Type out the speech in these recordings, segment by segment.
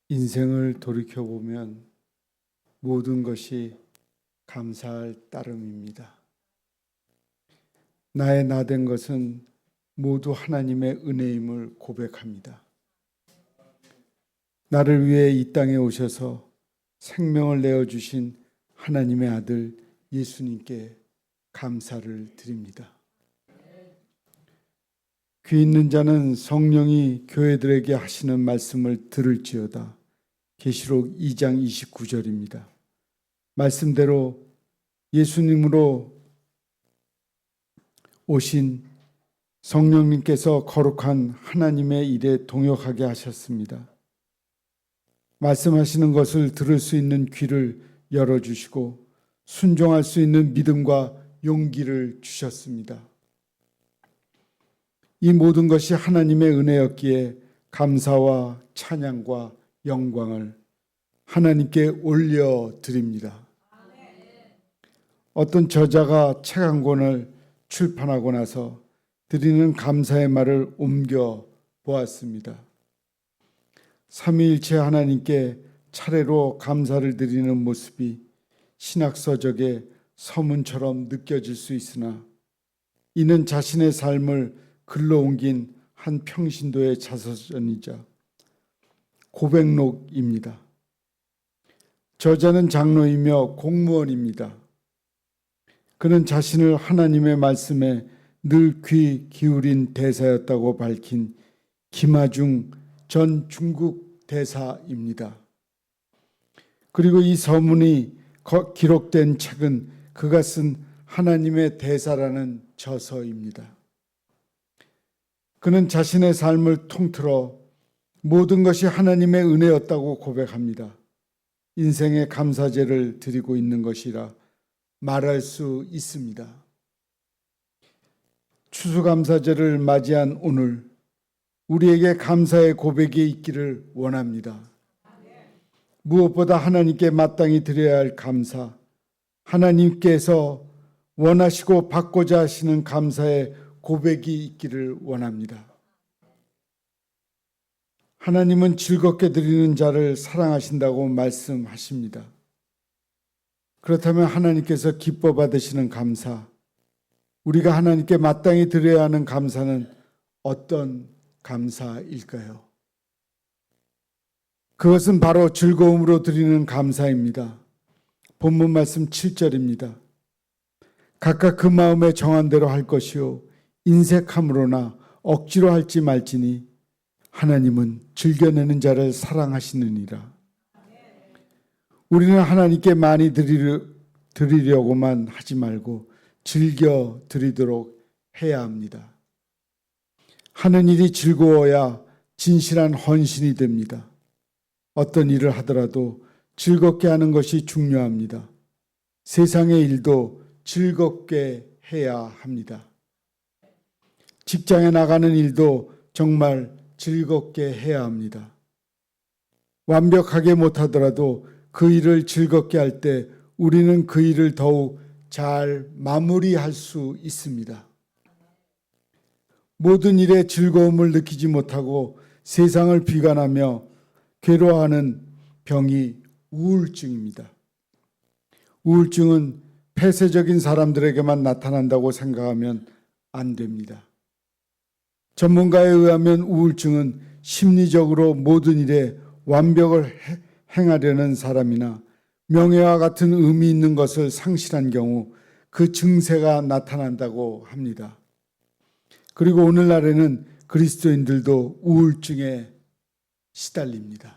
인생을 돌이켜보면 모든 것이 감사할 따름입니다. 나의 나된 것은 모두 하나님의 은혜임을 고백합니다. 나를 위해 이 땅에 오셔서 생명을 내어주신 하나님의 아들 예수님께 감사를 드립니다. 귀 있는 자는 성령이 교회들에게 하시는 말씀을 들을지어다. 계시록 2장 29절입니다. 말씀대로 예수님으로 오신 성령님께서 거룩한 하나님의 일에 동역하게 하셨습니다. 말씀하시는 것을 들을 수 있는 귀를 열어주시고 순종할 수 있는 믿음과 용기를 주셨습니다. 이 모든 것이 하나님의 은혜였기에 감사와 찬양과 영광을 하나님께 올려드립니다. 어떤 저자가 책 한 권을 출판하고 나서 드리는 감사의 말을 옮겨 보았습니다. 삼위일체 하나님께 차례로 감사를 드리는 모습이 신학서적의 서문처럼 느껴질 수 있으나 이는 자신의 삶을 글로 옮긴 한 평신도의 자서전이자 고백록입니다. 저자는 장로이며 공무원입니다. 그는 자신을 하나님의 말씀에 늘 귀 기울인 대사였다고 밝힌 김하중 전 중국 대사입니다. 그리고 이 서문이 기록된 책은 그가 쓴 하나님의 대사라는 저서입니다. 그는 자신의 삶을 통틀어 모든 것이 하나님의 은혜였다고 고백합니다. 인생의 감사제를 드리고 있는 것이라 말할 수 있습니다. 추수감사제를 맞이한 오늘 우리에게 감사의 고백이 있기를 원합니다. 무엇보다 하나님께 마땅히 드려야 할 감사, 하나님께서 원하시고 받고자 하시는 감사의 고백이 있기를 원합니다. 하나님은 즐겁게 드리는 자를 사랑하신다고 말씀하십니다. 그렇다면 하나님께서 기뻐 받으시는 감사, 우리가 하나님께 마땅히 드려야 하는 감사는 어떤 감사일까요? 그것은 바로 즐거움으로 드리는 감사입니다. 본문 말씀 7절입니다. 각각 그 마음에 정한 대로 할 것이요 인색함으로나 억지로 할지 말지니 하나님은 즐겨내는 자를 사랑하시느니라. 우리는 하나님께 많이 드리려고만 하지 말고 즐겨 드리도록 해야 합니다. 하는 일이 즐거워야 진실한 헌신이 됩니다. 어떤 일을 하더라도 즐겁게 하는 것이 중요합니다. 세상의 일도 즐겁게 해야 합니다. 직장에 나가는 일도 정말 즐겁게 해야 합니다. 완벽하게 못하더라도 그 일을 즐겁게 할 때 우리는 그 일을 더욱 잘 마무리할 수 있습니다. 모든 일에 즐거움을 느끼지 못하고 세상을 비관하며 괴로워하는 병이 우울증입니다. 우울증은 폐쇄적인 사람들에게만 나타난다고 생각하면 안 됩니다. 전문가에 의하면 우울증은 심리적으로 모든 일에 완벽을 행하려는 사람이나 명예와 같은 의미 있는 것을 상실한 경우 그 증세가 나타난다고 합니다. 그리고 오늘날에는 그리스도인들도 우울증에 시달립니다.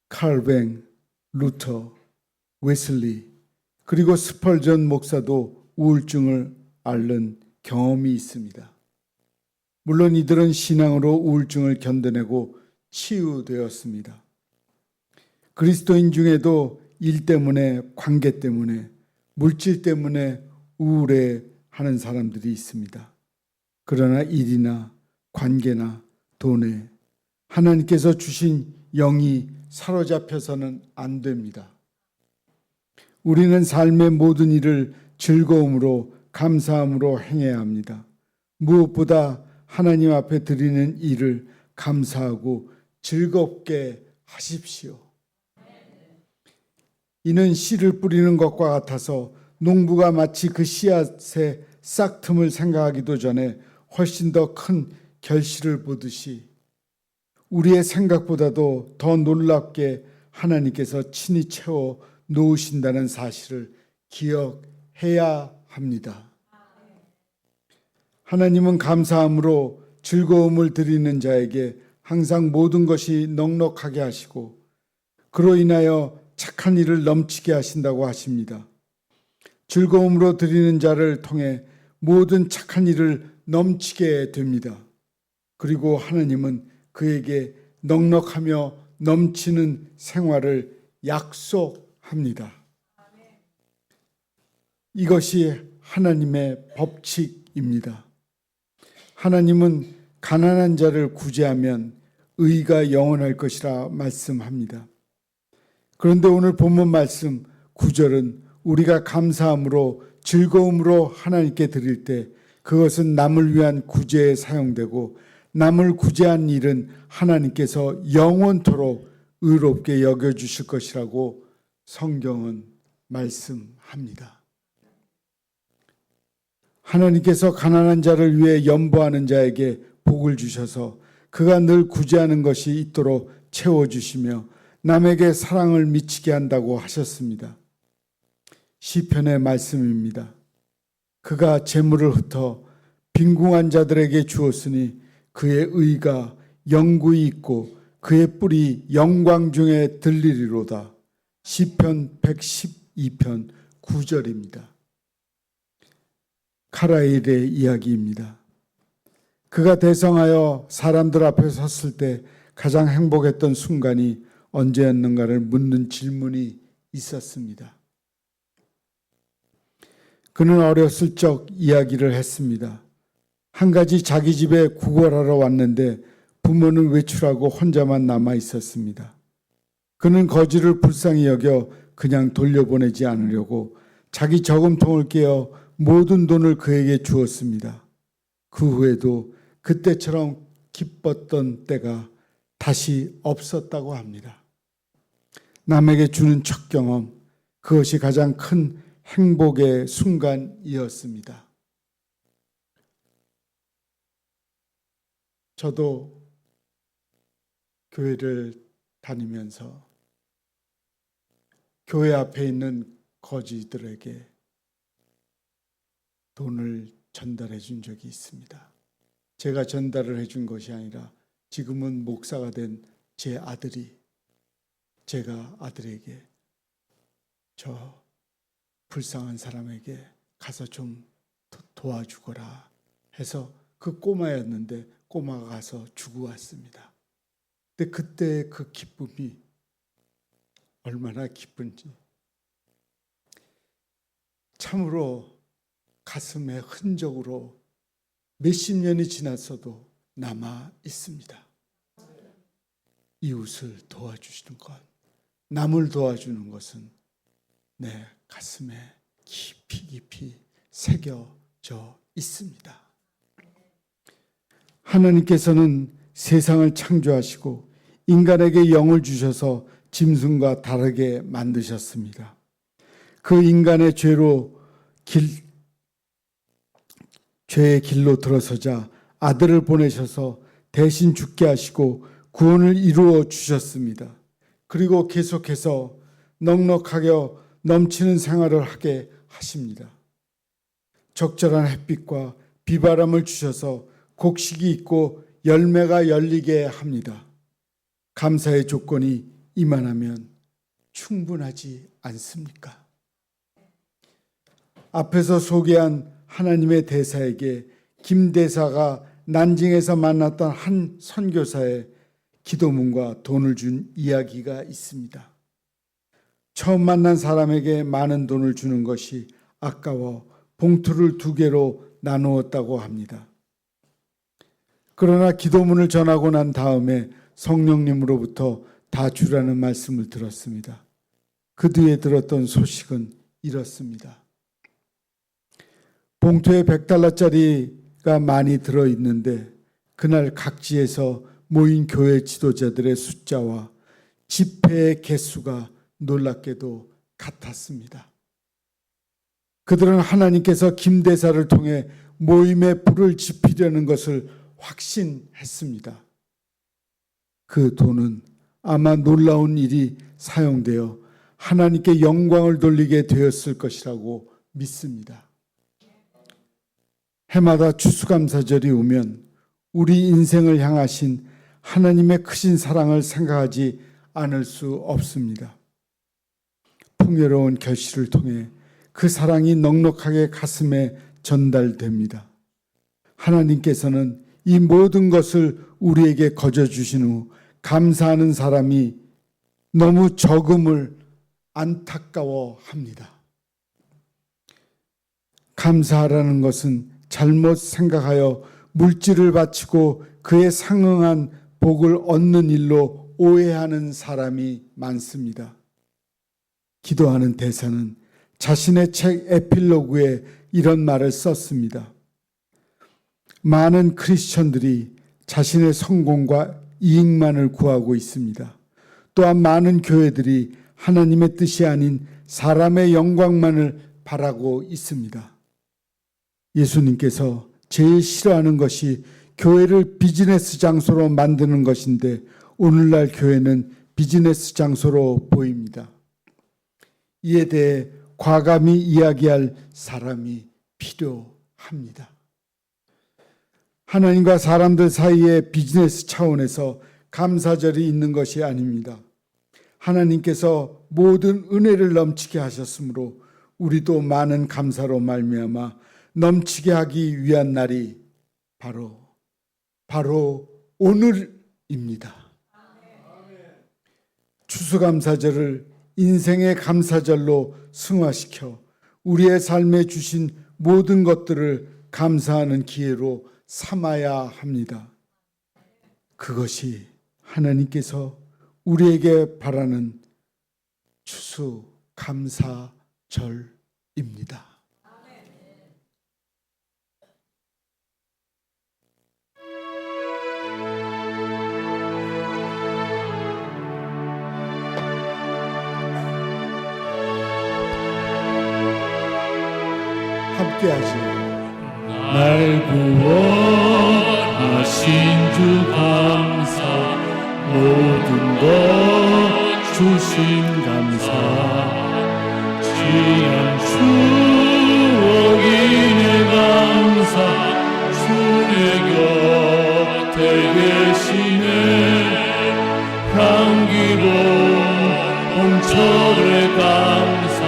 칼뱅, 루터, 웨슬리, 그리고 스펄전 목사도 우울증을 앓는 경험이 있습니다. 물론 이들은 신앙으로 우울증을 견뎌내고 치유되었습니다. 그리스도인 중에도 일 때문에, 관계 때문에, 물질 때문에 우울해하는 사람들이 있습니다. 그러나 일이나 관계나 돈에 하나님께서 주신 영이 사로잡혀서는 안 됩니다. 우리는 삶의 모든 일을 즐거움으로 감사함으로 행해야 합니다. 무엇보다 하나님 앞에 드리는 일을 감사하고 즐겁게 하십시오. 이는 씨를 뿌리는 것과 같아서 농부가 마치 그 씨앗의 싹 틈을 생각하기도 전에 훨씬 더 큰 결실을 보듯이 우리의 생각보다도 더 놀랍게 하나님께서 친히 채워 놓으신다는 사실을 기억해야 합니다. 하나님은 감사함으로 즐거움을 드리는 자에게 항상 모든 것이 넉넉하게 하시고 그로 인하여 착한 일을 넘치게 하신다고 하십니다. 즐거움으로 드리는 자를 통해 모든 착한 일을 넘치게 됩니다. 그리고 하나님은 그에게 넉넉하며 넘치는 생활을 약속합니다. 이것이 하나님의 법칙입니다. 하나님은 가난한 자를 구제하면 의가 영원할 것이라 말씀합니다. 그런데 오늘 본문 말씀 9절은 우리가 감사함으로 즐거움으로 하나님께 드릴 때 그것은 남을 위한 구제에 사용되고 남을 구제한 일은 하나님께서 영원토록 의롭게 여겨주실 것이라고 성경은 말씀합니다. 하나님께서 가난한 자를 위해 연보하는 자에게 복을 주셔서 그가 늘 구제하는 것이 있도록 채워주시며 남에게 사랑을 미치게 한다고 하셨습니다. 시편의 말씀입니다. 그가 재물을 흩어 빈궁한 자들에게 주었으니 그의 의가 영구히 있고 그의 뿔이 영광 중에 들리리로다. 시편 112편 9절입니다. 카라엘의 이야기입니다. 그가 대성하여 사람들 앞에 섰을 때 가장 행복했던 순간이 언제였는가를 묻는 질문이 있었습니다. 그는 어렸을 적 이야기를 했습니다. 한 가지 자기 집에 구걸하러 왔는데 부모는 외출하고 혼자만 남아 있었습니다. 그는 거지를 불쌍히 여겨 그냥 돌려보내지 않으려고 자기 저금통을 깨어 모든 돈을 그에게 주었습니다. 그 후에도 그때처럼 기뻤던 때가 다시 없었다고 합니다. 남에게 주는 첫 경험, 그것이 가장 큰 행복의 순간이었습니다. 저도 교회를 다니면서 교회 앞에 있는 거지들에게 돈을 전달해 준 적이 있습니다. 제가 전달을 해준 것이 아니라 지금은 목사가 된 제 아들이 제가 아들에게 저 불쌍한 사람에게 가서 좀 도와주거라 해서 그 꼬마였는데 꼬마가 가서 주고 왔습니다. 근데 그때 그 기쁨이 얼마나 기쁜지 참으로 가슴에 흔적으로 몇십 년이 지났어도 남아 있습니다. 이웃을 도와주시는 것, 남을 도와주는 것은 내 가슴에 깊이 깊이 새겨져 있습니다. 하나님께서는 세상을 창조하시고 인간에게 영을 주셔서 짐승과 다르게 만드셨습니다. 그 인간의 죄의 길로 들어서자 아들을 보내셔서 대신 죽게 하시고 구원을 이루어 주셨습니다. 그리고 계속해서 넉넉하게 넘치는 생활을 하게 하십니다. 적절한 햇빛과 비바람을 주셔서 곡식이 있고 열매가 열리게 합니다. 감사의 조건이 이만하면 충분하지 않습니까? 앞에서 소개한 하나님의 대사에게 김 대사가 난징에서 만났던 한 선교사의 기도문과 돈을 준 이야기가 있습니다. 처음 만난 사람에게 많은 돈을 주는 것이 아까워 봉투를 2개로 나누었다고 합니다. 그러나 기도문을 전하고 난 다음에 성령님으로부터 다 주라는 말씀을 들었습니다. 그 뒤에 들었던 소식은 이렇습니다. 봉투에 $100짜리가 많이 들어있는데 그날 각지에서 모인 교회 지도자들의 숫자와 집회의 개수가 놀랍게도 같았습니다. 그들은 하나님께서 김대사를 통해 모임에 불을 지피려는 것을 확신했습니다. 그 돈은 아마 놀라운 일이 사용되어 하나님께 영광을 돌리게 되었을 것이라고 믿습니다. 해마다 추수감사절이 오면 우리 인생을 향하신 하나님의 크신 사랑을 생각하지 않을 수 없습니다. 풍요로운 결실을 통해 그 사랑이 넉넉하게 가슴에 전달됩니다. 하나님께서는 이 모든 것을 우리에게 거저 주신 후 감사하는 사람이 너무 적음을 안타까워합니다. 감사하라는 것은 잘못 생각하여 물질을 바치고 그에 상응한 복을 얻는 일로 오해하는 사람이 많습니다. 기도하는 대사는 자신의 책 에필로그에 이런 말을 썼습니다. 많은 크리스천들이 자신의 성공과 이익만을 구하고 있습니다. 또한 많은 교회들이 하나님의 뜻이 아닌 사람의 영광만을 바라고 있습니다. 예수님께서 제일 싫어하는 것이 교회를 비즈니스 장소로 만드는 것인데 오늘날 교회는 비즈니스 장소로 보입니다. 이에 대해 과감히 이야기할 사람이 필요합니다. 하나님과 사람들 사이의 비즈니스 차원에서 감사절이 있는 것이 아닙니다. 하나님께서 모든 은혜를 넘치게 하셨으므로 우리도 많은 감사로 말미암아 넘치게 하기 위한 날이 바로 오늘입니다. 추수감사절을 인생의 감사절로 승화시켜 우리의 삶에 주신 모든 것들을 감사하는 기회로 삼아야 합니다. 그것이 하나님께서 우리에게 바라는 추수감사절입니다. 함께하시오. 날 구원하신 주 감사, 모든 것 주신 감사, 귀한 추억이네 감사, 주의 곁에 계시네 향기로운 봄철의 감사,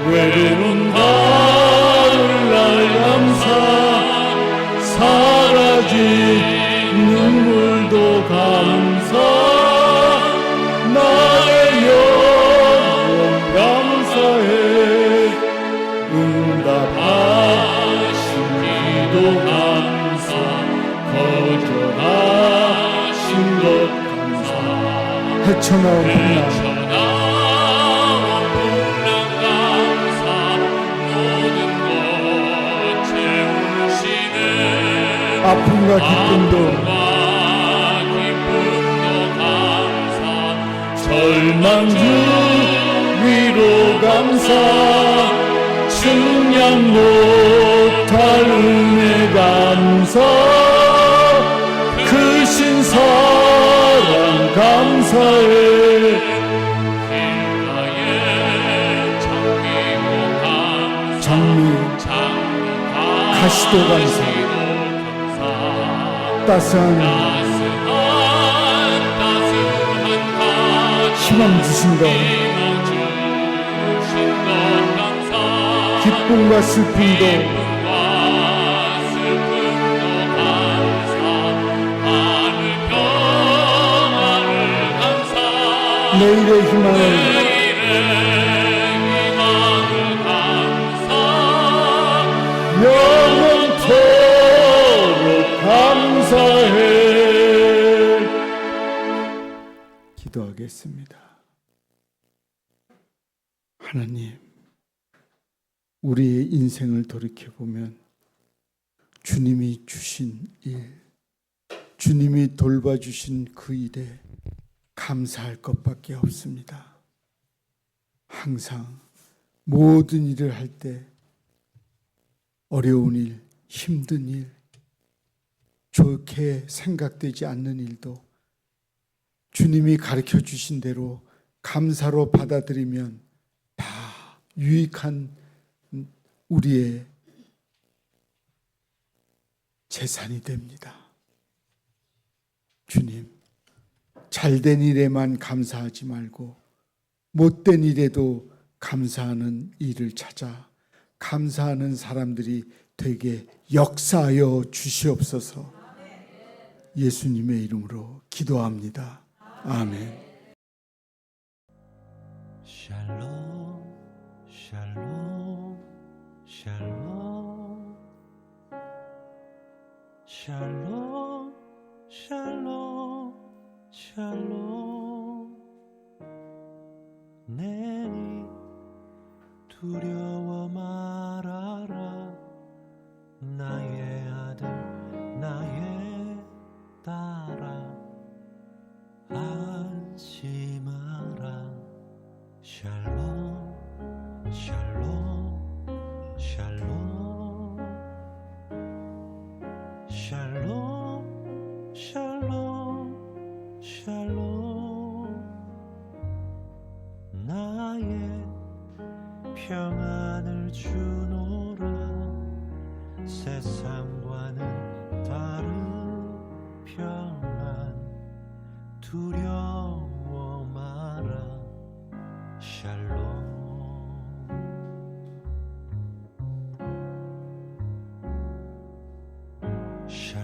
외로운 가을날 감사, 사라진 눈물도 감사, 나의 영혼 감사해 응답하신 기도 감사, 거절하신 것 감사, 헤쳐나온 풍랑 감사, 모든 것 채우시네 아픔과 기쁨도 감사, 절망 중 위로 감사, 측량 못할 은혜 감사, 크신 사랑 감사해 길가에 장미고 감사, 장미 가시도 감사, 따스한 희망 주신 것, 기쁨과 슬픔도 내일의 희망을 영원토록 감사해. 기도하겠습니다. 하나님, 우리의 인생을 돌이켜보면 주님이 주신 일, 주님이 돌봐주신 그 일에 감사할 것밖에 없습니다. 항상 모든 일을 할 때 어려운 일, 힘든 일, 좋게 생각되지 않는 일도 주님이 가르쳐 주신 대로 감사로 받아들이면 다 유익한 우리의 재산이 됩니다. 주님, 잘된 일에만 감사하지 말고 못된 일에도 감사하는 일을 찾아 감사하는 사람들이 되게 역사하여 주시옵소서. 예수님의 이름으로 기도합니다. 아멘. 샬롬 샬롬 샬롬 샬롬 샬롬 샬롬 내니 두려워 말아라 나의 아들 나의 딸아 안심하라 샬롬 샬롬 샬롬 샬롬 샬롬 샬롬 나의 평안을 주노라 세상과는 다른 평안 두려워 마라 샬롬 샬롬